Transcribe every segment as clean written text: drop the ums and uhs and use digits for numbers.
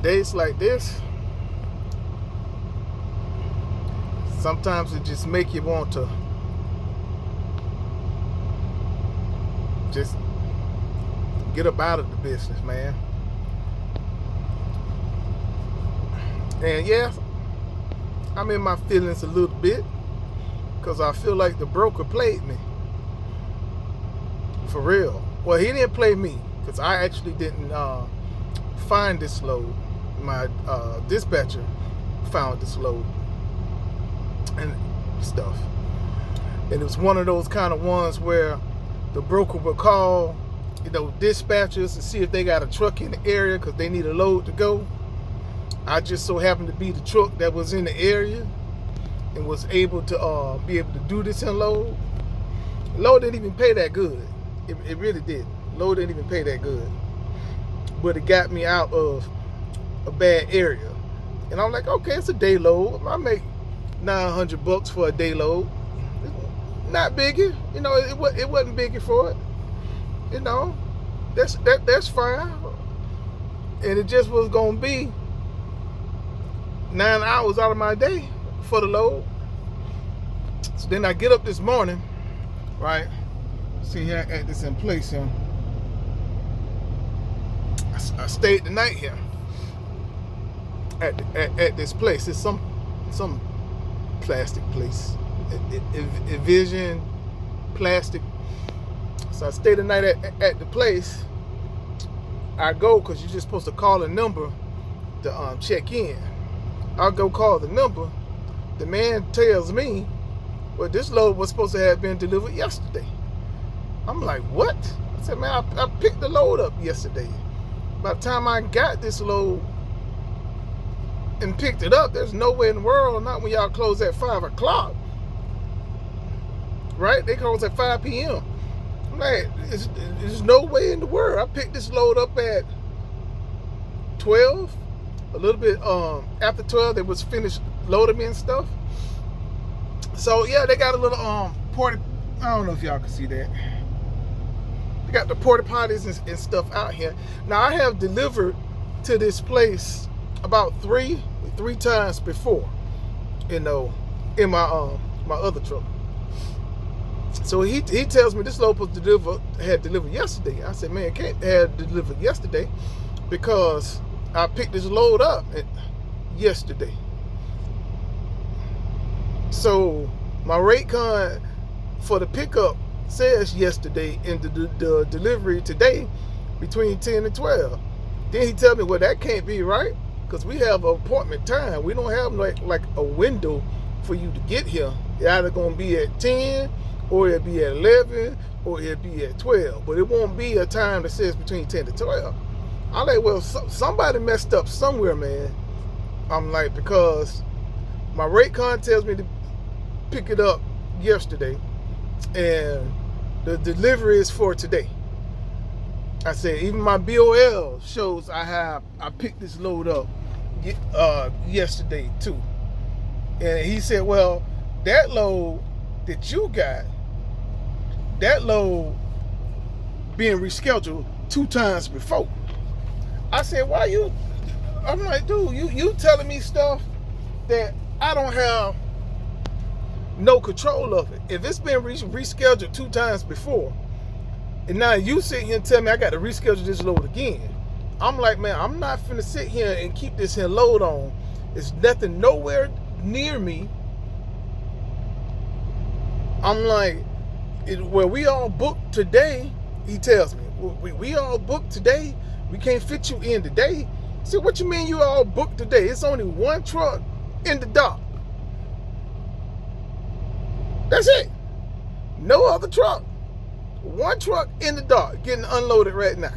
days like this, sometimes it just make you want to just get up out of the business, man. And yeah, I'm in my feelings a little bit because I feel like the broker played me. For real. Well, he didn't play me because I actually didn't find this load. My dispatcher found this load and stuff. And it was one of those kind of ones where the broker would call, dispatchers to see if they got a truck in the area because they need a load to go. I just so happened to be the truck that was in the area and was able to be able to do this unload. Load didn't even pay that good. It really did. Load didn't even pay that good. But it got me out of a bad area. And I'm like, okay, it's a day load. I make $900 for a day load. Not biggie. It wasn't biggie for it. That's fine. And it just was gonna be 9 hours out of my day for the load. So then I get up this morning, right? See here, I got this in place here. I stayed the night here at this place. It's some plastic place. Envision plastic. So I stayed the night at the place. I go because you're just supposed to call a number to check in. I'll go call the number. The man tells me, well, this load was supposed to have been delivered yesterday. I'm like, what? I said, man, I picked the load up yesterday. By the time I got this load and picked it up, there's no way in the world, not when y'all close at 5 o'clock. Right? They close at 5 p.m. I'm like, there's no way in the world. I picked this load up at 12. A little bit after 12, they was finished loading me and stuff. So yeah, they got a little porta. I don't know if y'all can see that. They got the porta potties and stuff out here. Now I have delivered to this place about three times before, in my my other truck. So he tells me this load was had delivered yesterday. I said, man, it can't have delivered yesterday because I picked this load up yesterday. So my rate con for the pickup says yesterday, and the delivery today between 10 and 12. Then he tell me, well, that can't be right because we have an appointment time. We don't have like a window for you to get here. It's either going to be at 10 or it'll be at 11 or it'll be at 12. But it won't be a time that says between 10 to 12. I'm like, well, somebody messed up somewhere, man. I'm like, because my rate con tells me to pick it up yesterday and the delivery is for today. I said, even my BOL shows I picked this load up yesterday too. And he said, well, that load that you got, that load being rescheduled 2 times before. I said, why you? I'm like, dude, you telling me stuff that I don't have no control of it. If it's been rescheduled 2 times before, and now you sit here and tell me I got to reschedule this load again, I'm like, man, I'm not finna sit here and keep this here load on. It's nothing nowhere near me. I'm like, well, we all booked today. He tells me, we all booked today. We can't fit you in today. I said, what you mean you all booked today? It's only 1 truck in the dock. That's it. No other truck. 1 truck in the dock getting unloaded right now.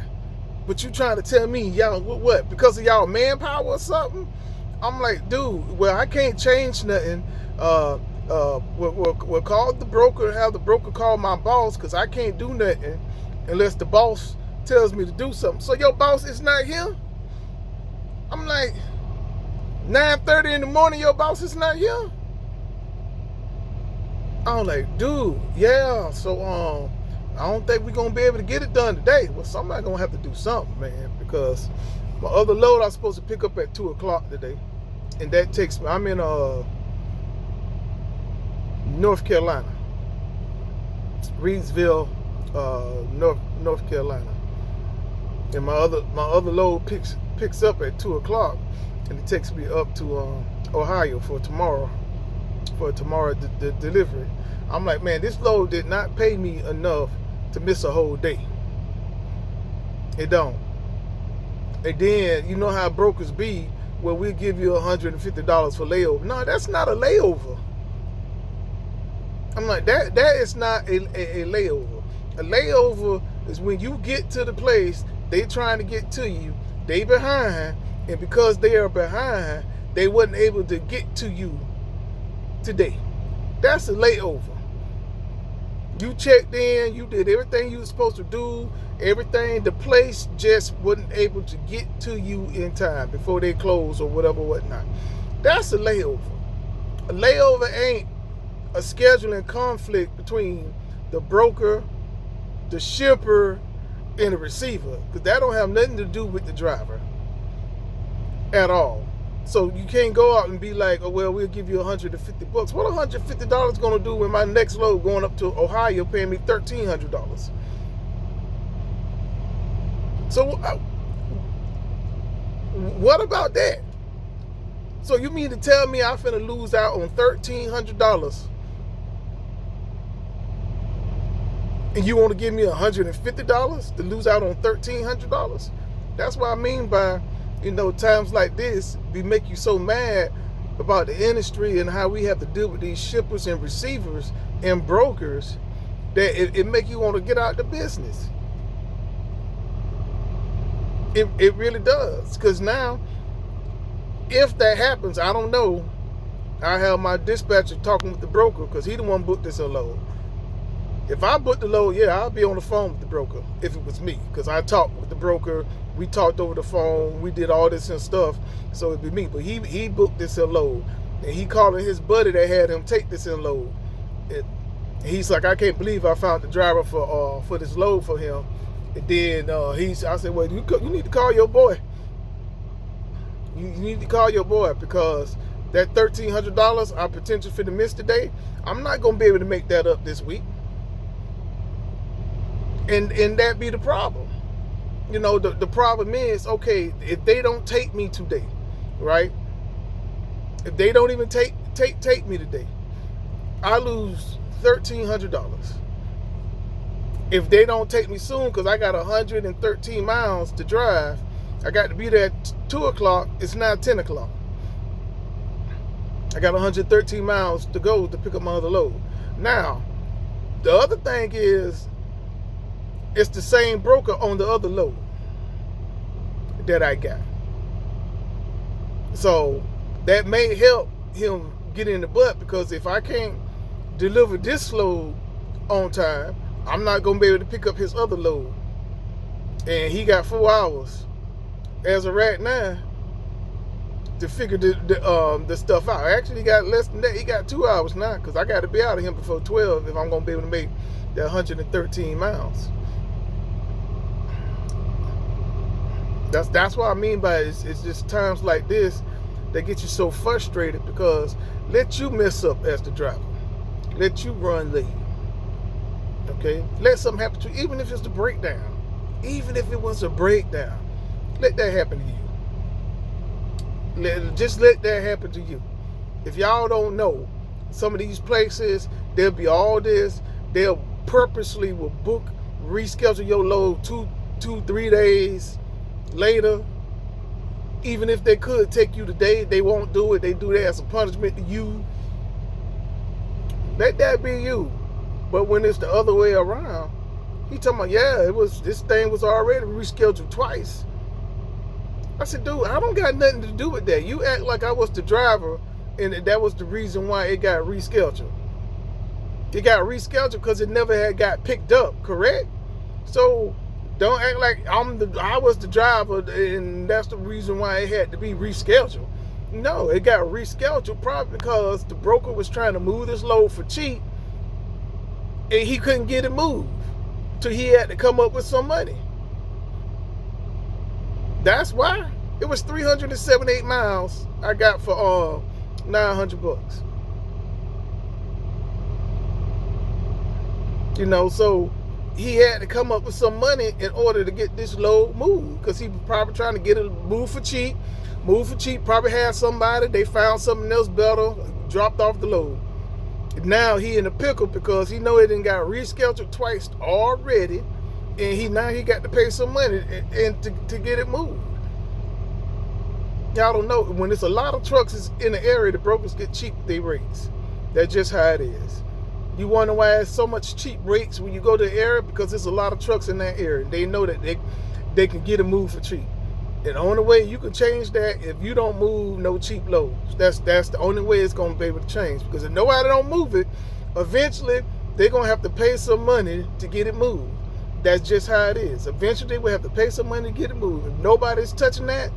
But you trying to tell me y'all what? Because of y'all manpower or something? I'm like, dude, well, I can't change nothing. We'll call the broker, have the broker call my boss, because I can't do nothing unless the boss tells me to do something. So your boss is not here? I'm like, 9:30 in the morning, your boss is not here? I'm like, dude, yeah, so I don't think we're gonna be able to get it done today. Well, somebody gonna have to do something, man, because My other load I was supposed to pick up at 2 o'clock today. And that takes me, I'm in North Carolina. Reidsville, North Carolina. And my other load picks up at 2 o'clock, and it takes me up to Ohio for tomorrow delivery. I'm like, man, this load did not pay me enough to miss a whole day. It don't. And then you know how brokers be, well, we'll give you $150 for layover. No, that's not a layover. I'm like, that is not a layover. A layover is when you get to the place they trying to get to you, they behind, and because they are behind, they wasn't able to get to you today. That's a layover. You checked in, you did everything you were supposed to do, everything, the place just wasn't able to get to you in time before they close or whatnot. That's a layover. A layover ain't a scheduling conflict between the broker, the shipper, and the receiver, because that don't have nothing to do with the driver at all. So you can't go out and be like, oh, well, we'll give you $150. What $150 going to do when my next load going up to Ohio paying me $1,300? So what about that? So you mean to tell me I'm finna lose out on $1,300 and you want to give me $150 to lose out on $1,300? That's what I mean by, times like this, we make you so mad about the industry and how we have to deal with these shippers and receivers and brokers that it make you want to get out the business. It really does. Because now, if that happens, I don't know, I have my dispatcher talking with the broker because he the one booked this load. If I booked the load, yeah, I'll be on the phone with the broker if it was me, because I talked with the broker, we talked over the phone, we did all this and stuff, so it'd be me. But he booked this load, and he calling his buddy that had him take this load. He's like, I can't believe I found the driver for this load for him. And then I said, well, you need to call your boy. You need to call your boy, because that $1,300 I potential for the miss today, I'm not gonna be able to make that up this week. And that be the problem. The problem is, okay, if they don't take me today, right? If they don't even take me today, I lose $1,300. If they don't take me soon, because I got 113 miles to drive, I got to be there at 2 o'clock, it's now 10 o'clock. I got 113 miles to go to pick up my other load. Now, the other thing is, it's the same broker on the other load that I got. So that may help him get in the butt, because if I can't deliver this load on time, I'm not going to be able to pick up his other load. And he got 4 hours as of right now to figure the stuff out. Actually, he got less than that. He got 2 hours now, because I got to be out of him before 12 if I'm going to be able to make that 113 miles. That's what I mean by it's just times like this that get you so frustrated, because let you mess up as the driver. Let you run late. Okay? Let something happen to you, even if it's a breakdown. Even if it was a breakdown. Let that happen to you. Just let that happen to you. If y'all don't know, some of these places, there'll be all this. They'll purposely will reschedule your load 2-3 days later. Even if they could take you today, they won't do it. They do that as a punishment to you. Let that be you. But when it's the other way around, he talking about, yeah, this thing was already rescheduled twice. I said, dude, I don't got nothing to do with that. You act like I was the driver and that was the reason why it got rescheduled. It got rescheduled because it never had got picked up, correct? So don't act like I was the driver and that's the reason why it had to be rescheduled. No, it got rescheduled probably because the broker was trying to move this load for cheap and he couldn't get it moved. So he had to come up with some money. That's why it was 378 miles I got for $900. You know, so he had to come up with some money in order to get this load moved, because he was probably trying to get it moved for cheap. Probably had somebody, they found something else better, dropped off the load. Now he in a pickle because he know it done got rescheduled twice already, and now he got to pay some money and to get it moved. Y'all don't know, when it's a lot of trucks in the area, the brokers get cheap their rates. That's just how it is. You wonder why there's so much cheap rates when you go to the area? Because there's a lot of trucks in that area. They know that they can get it moved for cheap. And the only way you can change that if you don't move no cheap loads. That's the only way it's going to be able to change. Because if nobody don't move it, eventually they're going to have to pay some money to get it moved. That's just how it is. Eventually they will have to pay some money to get it moved. If nobody's touching that,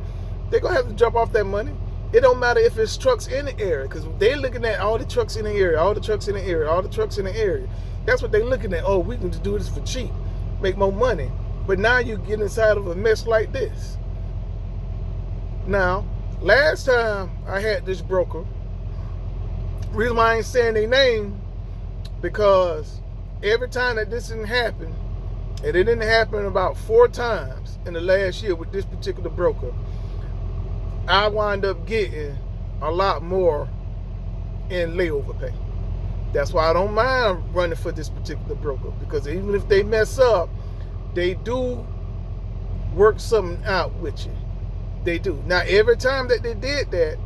they're going to have to drop off that money. It don't matter if it's trucks in the area, because they're looking at all the trucks in the area, all the trucks in the area, all the trucks in the area. That's what they're looking at. Oh, we can do this for cheap, make more money. But now you get inside of a mess like this. Now, last time I had this broker, reason why I ain't saying their name, because every time that this didn't happen, and it didn't happen about 4 times in the last year with this particular broker, I wind up getting a lot more in layover pay. That's why I don't mind running for this particular broker, because even if they mess up, they do work something out with you. They do. Now, every time that they did that,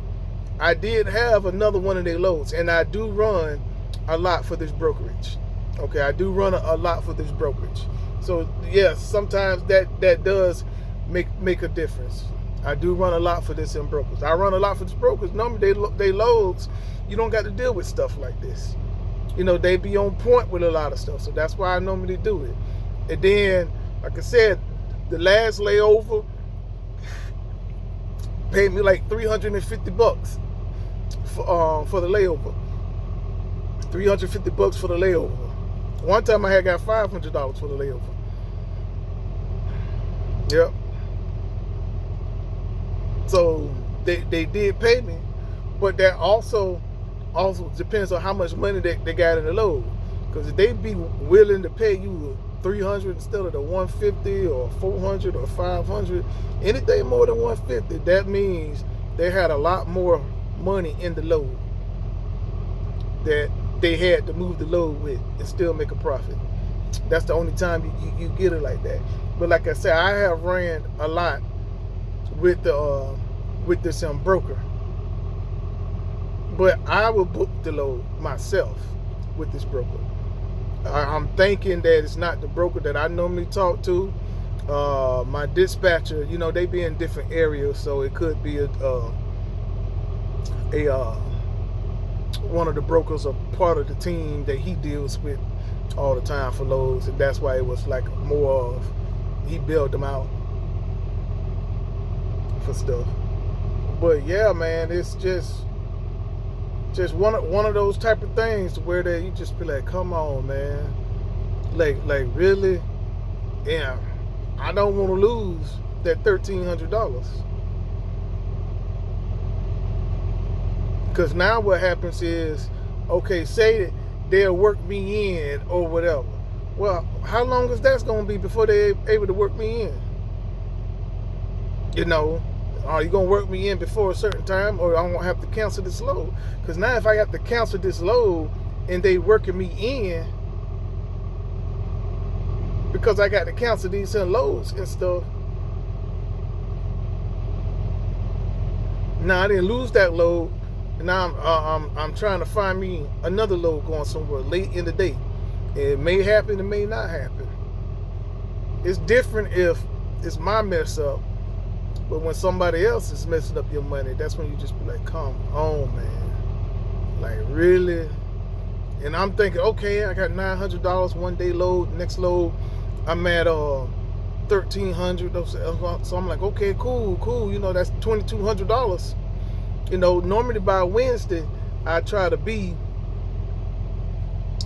I did have another one of their loads, and I do run a lot for this brokerage. Okay, I do run a lot for this brokerage. So yes, sometimes that does make a difference. I do run a lot for this in brokers. I run a lot for this brokers. Normally they loads, you don't got to deal with stuff like this. You know, they be on point with a lot of stuff. So that's why I normally do it. And then, like I said, the last layover paid me like $350 for the layover. $350 for the layover. One time I had got $500 for the layover. Yep. So they did pay me, but that also depends on how much money they got in the load. Because if they be willing to pay you $300 instead of the $150 or $400 or $500, anything more than $150, that means they had a lot more money in the load that they had to move the load with and still make a profit. That's the only time you get it like that. But like I said, I have ran a lot with this broker, but I will book the load myself with this broker. I'm thinking that it's not the broker that I normally talk to. My dispatcher, you know, they be in different areas, so it could be one of the brokers or part of the team that he deals with all the time for loads, and that's why it was like more of he bailed them out for stuff. But yeah, man, it's just one of those type of things where you just be like, come on, man, like really, yeah, I don't want to lose that $1,300. Because now what happens is, okay, say that they'll work me in or whatever. Well, how long is that going to be before they're able to work me in? You know, are you going to work me in before a certain time, or I won't have to cancel this load? Because now if I have to cancel this load and they working me in because I got to cancel these loads and stuff, now I didn't lose that load. Now I'm trying to find me another load going somewhere late in the day. It may happen, it may not happen. It's different if it's my mess up, but when somebody else is messing up your money, that's when you just be like, come on, man. Like, really? And I'm thinking, okay, I got $900 one day load, next load I'm at $1,300. So I'm like, okay, cool. You know, that's $2,200. You know, normally by Wednesday, I try to be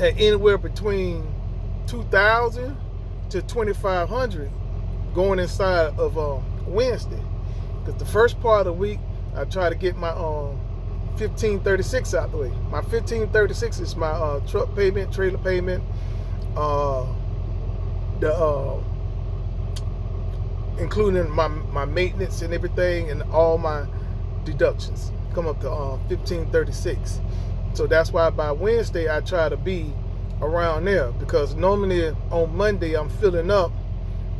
at anywhere between $2,000 to $2,500 going inside of Wednesday, because the first part of the week I try to get my 1536 out the way. My 1536 is my truck payment, trailer payment, including my maintenance and everything, and all my deductions come up to 1536. So that's why by Wednesday I try to be around there, because normally on Monday I'm filling up,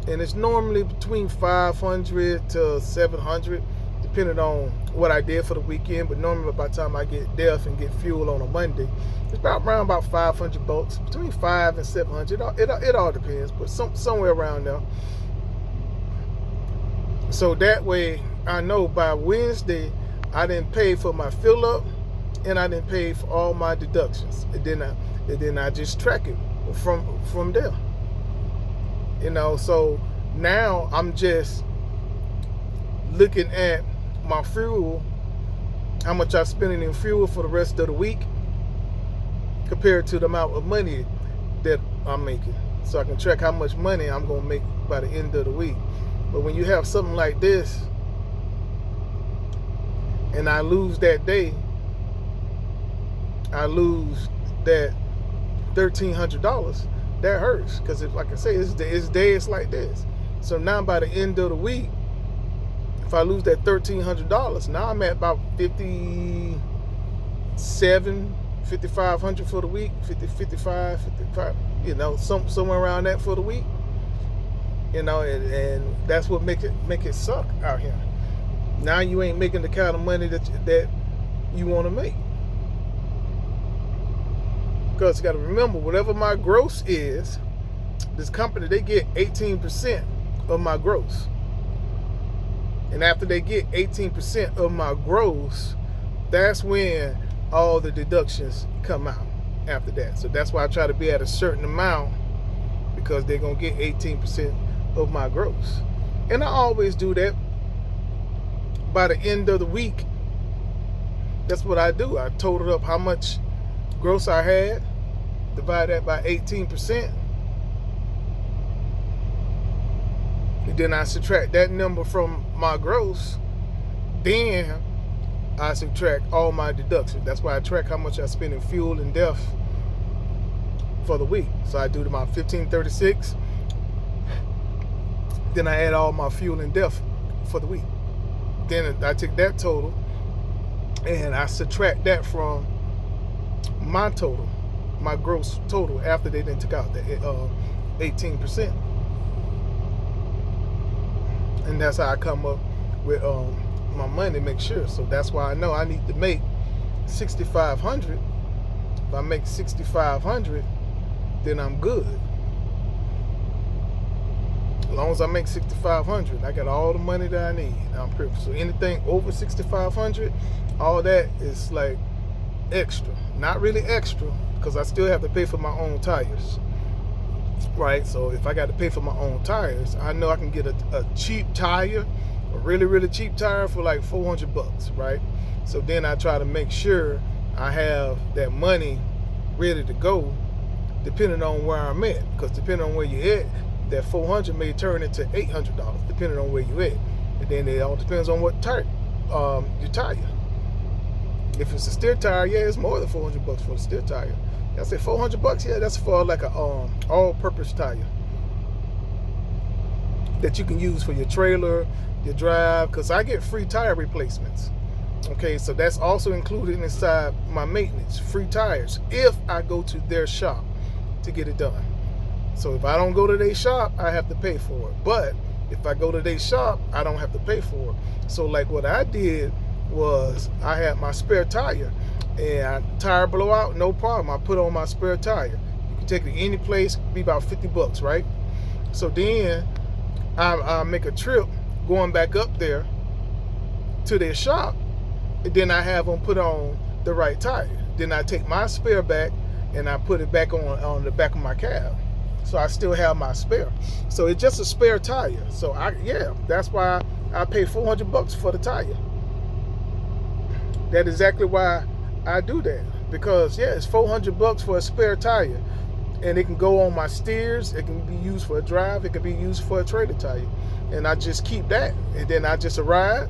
and it's normally between 500 to 700 depending on what I did for the weekend. But normally by the time I get DEF and get fuel on a Monday, it's around about $500, between 500 and 700. It all depends, but somewhere around there. So that way I know by Wednesday I didn't pay for my fill up, and I didn't pay for all my deductions, and then I just track it from there. So now I'm just looking at my fuel, how much I'm spending in fuel for the rest of the week compared to the amount of money that I'm making, so I can track how much money I'm gonna make by the end of the week. But when you have something like this and I lose that day, I lose that $1,300, that hurts, because like I say, it's days like this. So now by the end of the week, if I lose that $1,300, now I'm at about 5,500 for the week, 55, somewhere around that for the week. And that's what make it suck out here. Now you ain't making the kind of money that you want to make. Because you got to remember, whatever my gross is, this company, they get 18% of my gross. And after they get 18% of my gross, that's when all the deductions come out after that. So that's why I try to be at a certain amount, because they're going to get 18% of my gross. And I always do that by the end of the week. That's what I do. I total up how much gross I had, divide that by 18%, and then I subtract that number from my gross. Then I subtract all my deductions. That's why I track how much I spend in fuel and DEF for the week. So I do my 1536, then I add all my fuel and DEF for the week. Then I take that total and I subtract that from my total, my gross total, after they then took out the 18%. And that's how I come up with my money, make sure. So that's why I know I need to make 6,500. If I make 6,500, then I'm good. As long as I make 6,500, I got all the money that I need. I'm perfect. So anything over 6,500, all that is like extra. Not really extra, because I still have to pay for my own tires, right? So if I got to pay for my own tires, I know I can get a cheap tire, a really, really cheap tire for like $400, right? So then I try to make sure I have that money ready to go, depending on where I'm at. Because depending on where you're at, that $400 may turn into $800, depending on where you're at. And then it all depends on what tire, your tire. If it's a steer tire, yeah, it's more than $400 for the steer tire. I say $400, yeah, that's for like a all-purpose tire that you can use for your trailer, your drive. Because I get free tire replacements. Okay, so that's also included inside my maintenance, free tires, if I go to their shop to get it done. So if I don't go to their shop, I have to pay for it. But if I go to their shop, I don't have to pay for it. So like what I did was, I had my spare tire, and tire blow out, no problem, I put on my spare tire. You can take it any place, be about $50, right? So then I make a trip going back up there to their shop, and then I have them put on the right tire. Then I take my spare back and I put it back on the back of my cab. So I still have my spare. So it's just a spare tire. So that's why I pay $400 for the tire. That's exactly why I do that. Because it's $400 for a spare tire. and it can go on my steers. It can be used for a drive. It can be used for a trailer tire, and I just keep that. And then I just arrive,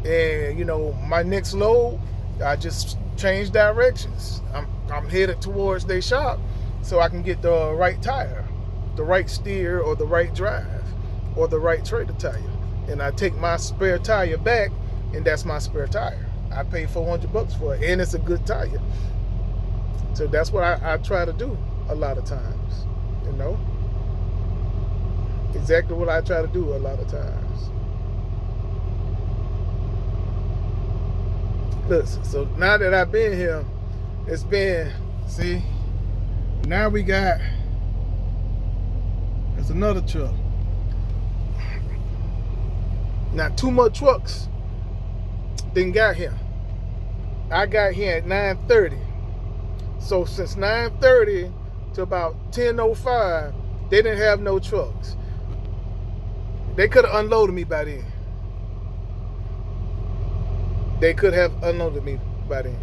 and my next load, I just change directions. I'm headed towards their shop, so I can get the right tire, the right steer, or the right drive, or the right trailer tire, and I take my spare tire back, and that's my spare tire. I pay $400 for it, and it's a good tire. So that's what I try to do a lot of times, exactly what I try to do a lot of times. Listen, so now that I've been here, it's been, now we got, there's another truck. Now 2 more trucks then got here. I got here at 9:30. So since 9:30 to about 10:05, they didn't have no trucks. They could have unloaded me by then. They could have unloaded me by then.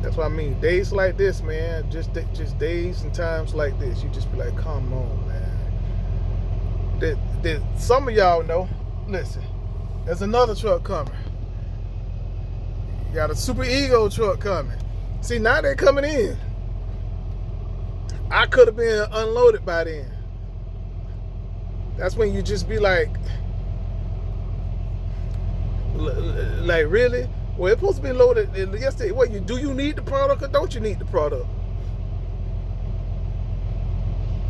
That's what I mean. Days like this, man, just days and times like this, you just be like, come on, man. Some of y'all know, listen, there's another truck coming. You got a super ego truck coming. See, now they're coming in. I could have been unloaded by then. That's when you just be like really? Well, it's supposed to be loaded yesterday. What, do you need the product or don't you need the product?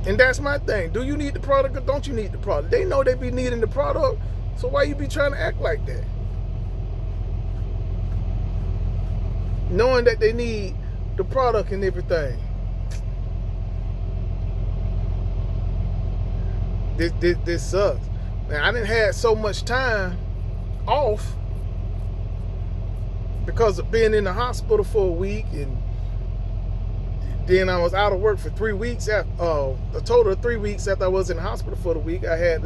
And that's my thing. Do you need the product or don't you need the product? They know they be needing the product, so why you be trying to act like that? Knowing that they need the product and everything. This sucks. Man, I didn't have so much time off because of being in the hospital for a week, and then I was out of work for 3 weeks. After a total of 3 weeks after I was in the hospital for the week, I had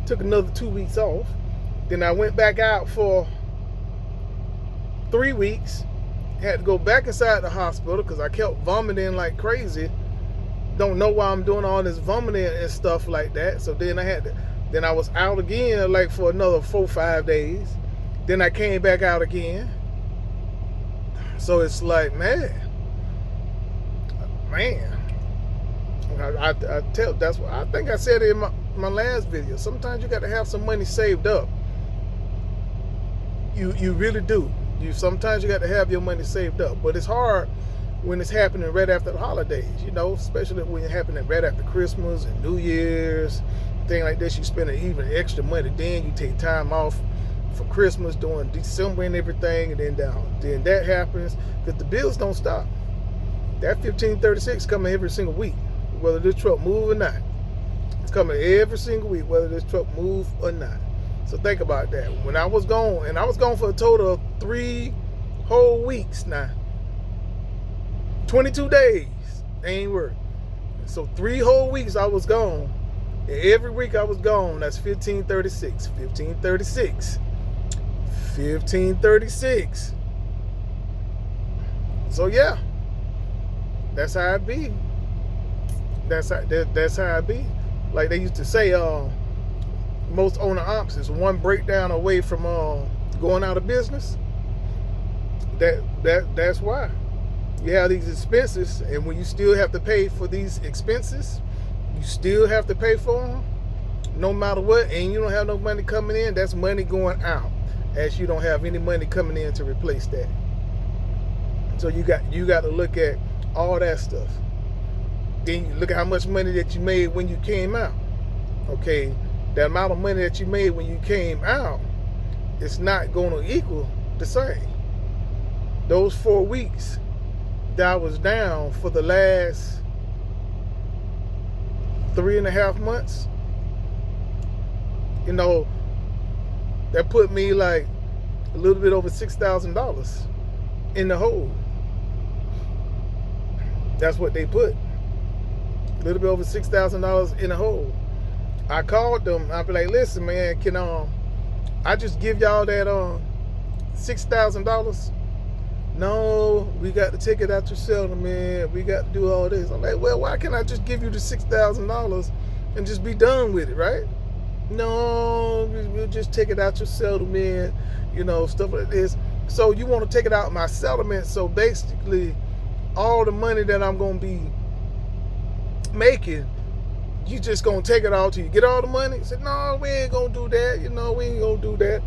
took another 2 weeks off. Then I went back out for 3 weeks. Had to go back inside the hospital because I kept vomiting like crazy. Don't know why I'm doing all this vomiting and stuff like that. So then then I was out again like for another 4-5 days. Then I came back out again. So it's like, man. I tell, that's what I think I said in my last video. Sometimes you got to have some money saved up. You really do. Sometimes you got to have your money saved up, but it's hard when it's happening right after the holidays, especially when it's happening right after Christmas and New Year's, thing like this. You spend even extra money, then you take time off for Christmas during December and everything, and then that happens because the bills don't stop. That 1536 coming every single week, whether this truck move or not. It's coming every single week, whether this truck move or not. So think about that. When I was gone, and I was gone for a total of 3 whole weeks now. 22 days, ain't work. So 3 whole weeks I was gone. And every week I was gone, that's 1536. 1536. 1536. So yeah. That's how it be. That's how it be. Like they used to say, most owner ops is one breakdown away from going out of business. That's why you have these expenses, and when you still have to pay for these expenses, you still have to pay for them, no matter what, and you don't have no money coming in. That's money going out, as you don't have any money coming in to replace that. So you got to look at all that stuff. Then you look at how much money that you made when you came out. Okay, the amount of money that you made when you came out, it's not going to equal the same. Those 4 weeks that I was down for the last 3.5 months, that put me like a little bit over $6,000 in the hole. That's what they put. A little bit over $6,000 in the hole. I called them. I'd be like, listen, man, can I just give y'all that $6,000. No, we got to take it out your settlement. We got to do all this. I'm like, well, why can't I just give you the $6,000 and just be done with it, right? No, we'll just take it out your settlement, stuff like this. So you want to take it out my settlement. So basically, all the money that I'm going to be making, you just going to take it all till you get all the money? I said, no, we ain't going to do that. We ain't going to do that.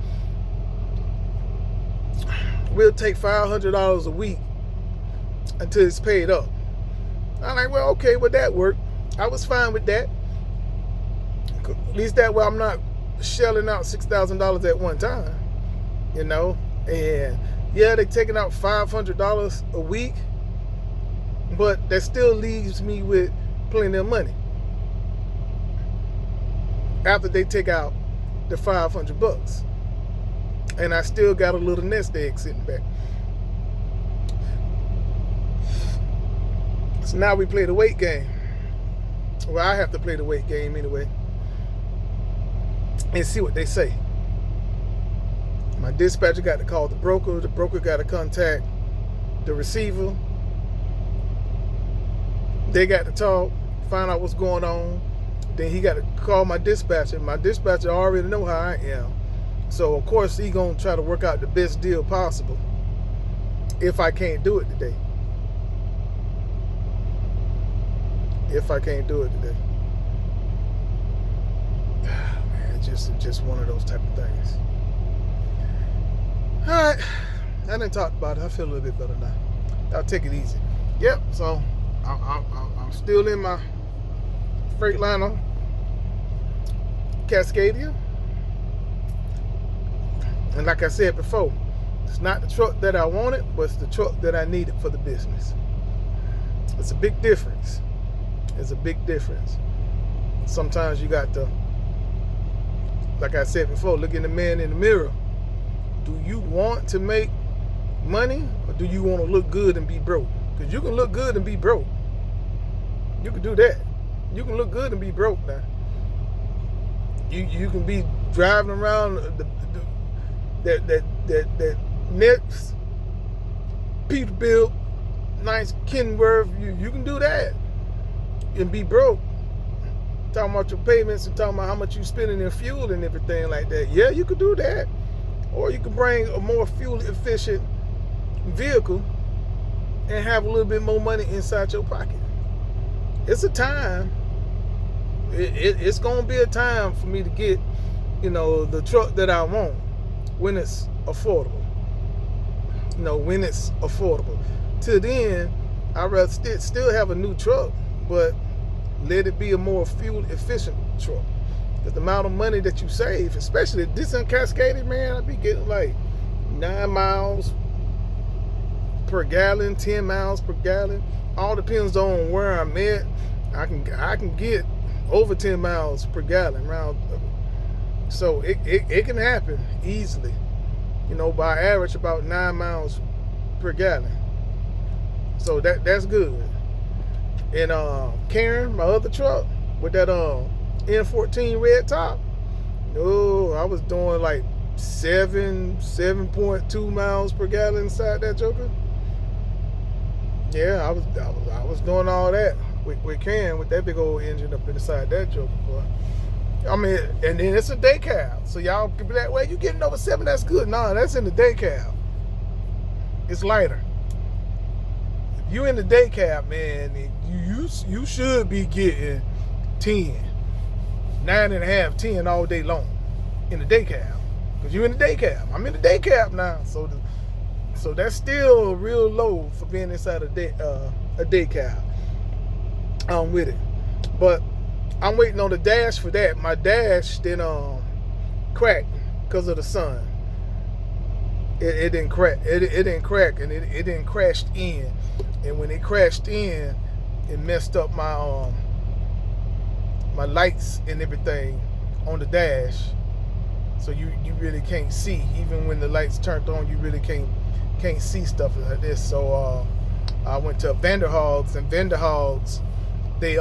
We'll take $500 a week until it's paid up. I'm like, well, okay, well, that worked. I was fine with that. At least that way I'm not shelling out $6,000 at one time, And yeah, they're taking out $500 a week, but that still leaves me with plenty of money after they take out the $500. And I still got a little nest egg sitting back. So now we play the weight game. Well, I have to play the weight game anyway. And see what they say. My dispatcher got to call the broker. The broker got to contact the receiver. They got to talk, find out what's going on. Then he got to call my dispatcher. My dispatcher already know how I am. So, of course, he going to try to work out the best deal possible if I can't do it today. If I can't do it today. Man, it's just one of those type of things. All right. I didn't talk about it. I feel a little bit better now. I'll take it easy. Yep, so I'm still in my Freightliner Cascadia. And like I said before, it's not the truck that I wanted, but it's the truck that I needed for the business. It's a big difference. It's a big difference. Sometimes you got to, like I said before, look in the man in the mirror. Do you want to make money, or do you want to look good and be broke? Because you can look good and be broke. You can do that. You can look good and be broke now. You can be driving around that next Peterbilt, nice Kenworth. You can do that and be broke. Talking about your payments and talking about how much you spending in fuel and everything like that. Yeah, you could do that. Or you could bring a more fuel efficient vehicle and have a little bit more money inside your pocket. It's a time. It's gonna be a time for me to get, the truck that I want when it's affordable. When it's affordable. Till then, I'd rather still have a new truck, but let it be a more fuel efficient truck. Because the amount of money that you save, especially this in Cascadia, man, I'd be getting like 9 miles per gallon, 10 miles per gallon. All depends on where I'm at. I can get over 10 miles per gallon around. So it can happen easily. By average about 9 miles per gallon. So that's good. And Karen, my other truck, with that N14 red top, I was doing like 7.2 miles per gallon inside that joker. Yeah, I was doing all that with Karen, with that big old engine up inside that joker, boy. I mean, and then it's a day cab. So y'all can be like, well, you getting over 7, that's good. No, that's in the day cab. It's lighter. If you in the day cab, man, you should be getting 10, 9.5, 10 all day long in the day cab. Because you in the day cab. I'm in the day cab now. So that's still real low for being inside a day cab. I'm with it. But I'm waiting on the dash for that. My dash didn't crack because of the sun. It didn't crack. It didn't crack, and it didn't crash in. And when it crashed in, it messed up my my lights and everything on the dash. So you really can't see. Even when the lights turned on, you really can't see stuff like this. So I went to Vanderhogs, and Vanderhogs, they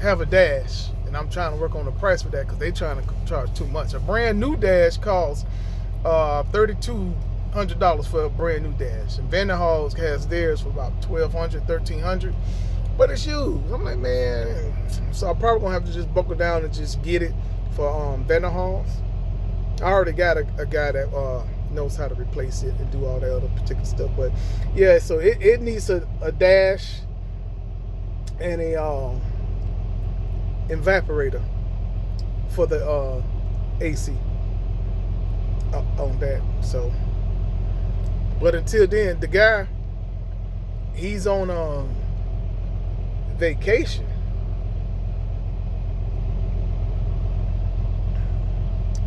have a dash, and I'm trying to work on the price for that because they trying to charge too much. A brand new dash costs $32 $100 for a brand new dash, and Vanderhall's has theirs for about $1,200, $1,300. But it's used. I'm like, man, so I'm probably gonna have to just buckle down and just get it for Vanderhall's. I already got a guy that knows how to replace it and do all that other particular stuff. But yeah, so it needs a dash and a evaporator for the AC on that. So, but until then, the guy, he's on vacation.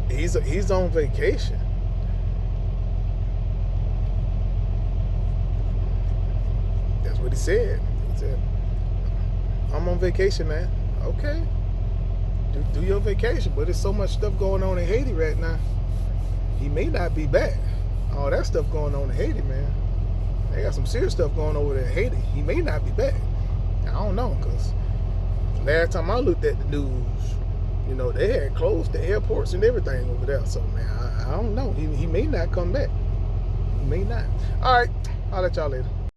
He's on vacation. That's what he said. He said, I'm on vacation, man. Okay. Do your vacation. But there's so much stuff going on in Haiti right now. He may not be back. All that stuff going on in Haiti, man. They got some serious stuff going over there in Haiti. He may not be back. I don't know, because last time I looked at the news, you know, they had closed the airports and everything over there. So, man, I don't know. He may not come back. He may not. All right. I'll let y'all later.